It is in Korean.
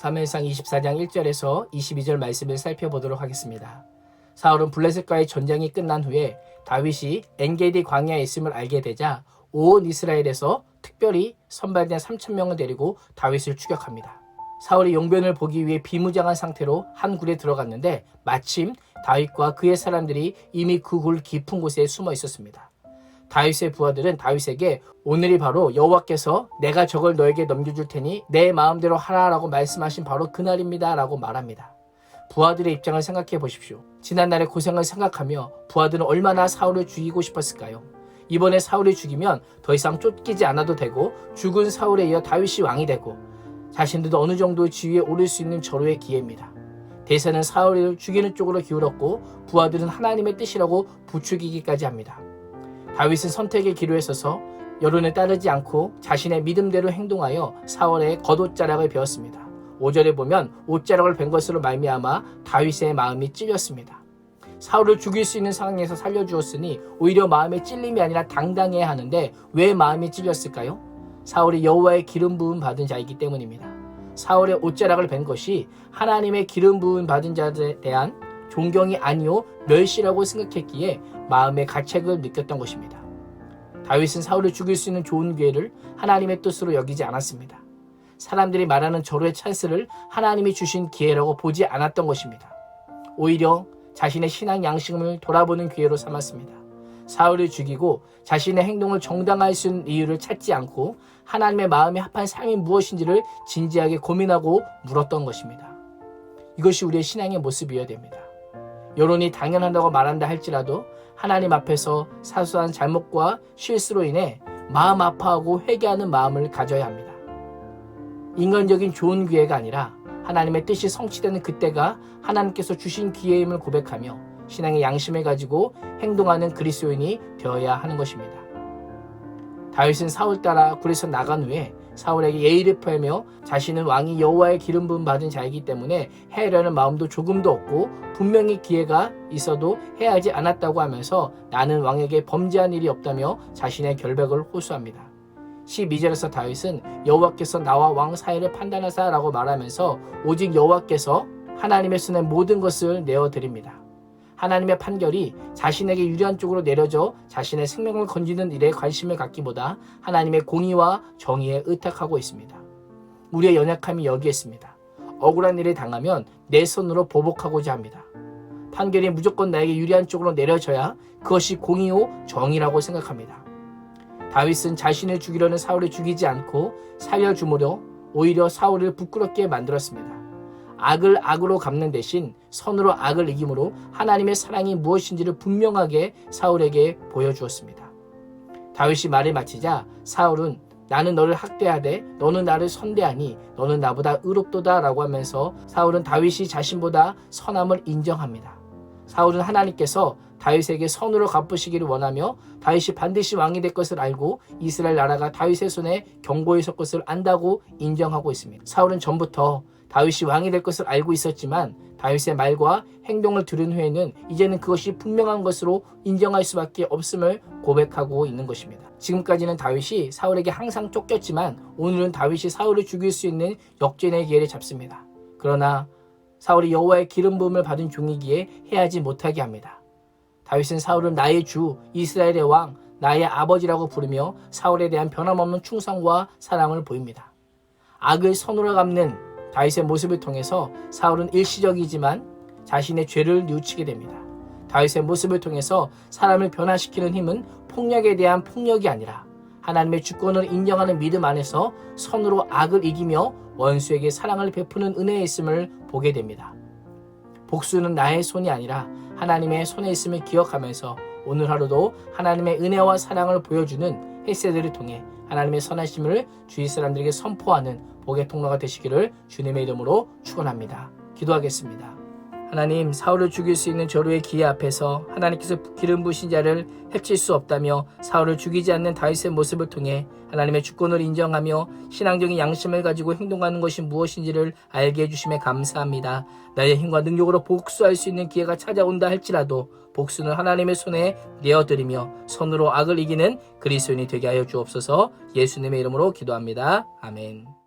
사무엘상 24장 1절에서 22절 말씀을 살펴보도록 하겠습니다. 사울은 블레셋과의 전쟁이 끝난 후에 다윗이 엔게디 광야에 있음을 알게 되자 온 이스라엘에서 특별히 선발된 3,000명을 데리고 다윗을 추격합니다. 사울이 용변을 보기 위해 비무장한 상태로 한 굴에 들어갔는데 마침 다윗과 그의 사람들이 이미 그 굴 깊은 곳에 숨어 있었습니다. 다윗의 부하들은 다윗에게 오늘이 바로 여호와께서 내가 저걸 너에게 넘겨줄 테니 내 마음대로 하라라고 말씀하신 바로 그날입니다 라고 말합니다. 부하들의 입장을 생각해 보십시오. 지난날의 고생을 생각하며 부하들은 얼마나 사울을 죽이고 싶었을까요? 이번에 사울을 죽이면 더 이상 쫓기지 않아도 되고 죽은 사울에 이어 다윗이 왕이 되고 자신들도 어느 정도 지위에 오를 수 있는 절호의 기회입니다. 대세는 사울을 죽이는 쪽으로 기울었고 부하들은 하나님의 뜻이라고 부추기기까지 합니다. 다윗은 선택의 기로에 서서 여론에 따르지 않고 자신의 믿음대로 행동하여 사울의 겉옷자락을 베었습니다. 5절에 보면 옷자락을 벤 것으로 말미암아 다윗의 마음이 찔렸습니다. 사울을 죽일 수 있는 상황에서 살려주었으니 오히려 마음의 찔림이 아니라 당당해야 하는데 왜 마음이 찔렸을까요? 사울이 여호와의 기름 부음 받은 자이기 때문입니다. 사울의 옷자락을 벤 것이 하나님의 기름 부음 받은 자에 대한 존경이 아니요 멸시라고 생각했기에 마음의 가책을 느꼈던 것입니다. 다윗은 사울을 죽일 수 있는 좋은 기회를 하나님의 뜻으로 여기지 않았습니다. 사람들이 말하는 절호의 찬스를 하나님이 주신 기회라고 보지 않았던 것입니다. 오히려 자신의 신앙 양심을 돌아보는 기회로 삼았습니다. 사울을 죽이고 자신의 행동을 정당화할 수 있는 이유를 찾지 않고 하나님의 마음에 합한 삶이 무엇인지를 진지하게 고민하고 물었던 것입니다. 이것이 우리의 신앙의 모습이어야 됩니다. 여론이 당연하다고 말한다 할지라도 하나님 앞에서 사소한 잘못과 실수로 인해 마음 아파하고 회개하는 마음을 가져야 합니다. 인간적인 좋은 기회가 아니라 하나님의 뜻이 성취되는 그때가 하나님께서 주신 기회임을 고백하며 신앙의 양심을 가지고 행동하는 그리스도인이 되어야 하는 것입니다. 다윗은 사울 따라 굴에서 나간 후에 사울에게 예의를 표하며 자신은 왕이 여호와의 기름 부음 받은 자이기 때문에 해하려는 마음도 조금도 없고 분명히 기회가 있어도 해하지 않았다고 하면서 나는 왕에게 범죄한 일이 없다며 자신의 결백을 호소합니다. 12절에서 다윗은 여호와께서 나와 왕 사이를 판단하사라고 말하면서 오직 여호와께서 하나님의 손에 모든 것을 내어드립니다. 하나님의 판결이 자신에게 유리한 쪽으로 내려져 자신의 생명을 건지는 일에 관심을 갖기보다 하나님의 공의와 정의에 의탁하고 있습니다. 우리의 연약함이 여기에 있습니다. 억울한 일을 당하면 내 손으로 보복하고자 합니다. 판결이 무조건 나에게 유리한 쪽으로 내려져야 그것이 공의요 정의라고 생각합니다. 다윗은 자신을 죽이려는 사울을 죽이지 않고 살려주므로 오히려 사울을 부끄럽게 만들었습니다. 악을 악으로 갚는 대신 선으로 악을 이김으로 하나님의 사랑이 무엇인지를 분명하게 사울에게 보여주었습니다. 다윗이 말을 마치자 사울은 나는 너를 학대하되 너는 나를 선대하니 너는 나보다 의롭도다 라고 하면서 사울은 다윗이 자신보다 선함을 인정합니다. 사울은 하나님께서 다윗에게 선으로 갚으시기를 원하며 다윗이 반드시 왕이 될 것을 알고 이스라엘 나라가 다윗의 손에 경고에 설 것을 안다고 인정하고 있습니다. 사울은 전부터 다윗이 왕이 될 것을 알고 있었지만 다윗의 말과 행동을 들은 후에는 이제는 그것이 분명한 것으로 인정할 수밖에 없음을 고백하고 있는 것입니다. 지금까지는 다윗이 사울에게 항상 쫓겼지만 오늘은 다윗이 사울을 죽일 수 있는 역전의 기회를 잡습니다. 그러나 사울이 여호와의 기름 부음을 받은 종이기에 해하지 못하게 합니다. 다윗은 사울은 나의 주, 이스라엘의 왕, 나의 아버지라고 부르며 사울에 대한 변함없는 충성과 사랑을 보입니다. 악을 선으로 갚는 다윗의 모습을 통해서 사울은 일시적이지만 자신의 죄를 뉘우치게 됩니다. 다윗의 모습을 통해서 사람을 변화시키는 힘은 폭력에 대한 폭력이 아니라 하나님의 주권을 인정하는 믿음 안에서 선으로 악을 이기며 원수에게 사랑을 베푸는 은혜에 있음을 보게 됩니다. 복수는 나의 손이 아니라 하나님의 손에 있음을 기억하면서 오늘 하루도 하나님의 은혜와 사랑을 보여주는 헬세들을 통해 하나님의 선하심을 주위 사람들에게 선포하는 복의 통로가 되시기를 주님의 이름으로 축원합니다. 기도하겠습니다. 하나님, 사울을 죽일 수 있는 절호의 기회 앞에서 하나님께서 기름 부으신 자를 해칠 수 없다며 사울을 죽이지 않는 다윗의 모습을 통해 하나님의 주권을 인정하며 신앙적인 양심을 가지고 행동하는 것이 무엇인지를 알게 해주심에 감사합니다. 나의 힘과 능력으로 복수할 수 있는 기회가 찾아온다 할지라도 복수는 하나님의 손에 내어드리며 선으로 악을 이기는 그리스도인이 되게 하여 주옵소서. 예수님의 이름으로 기도합니다. 아멘.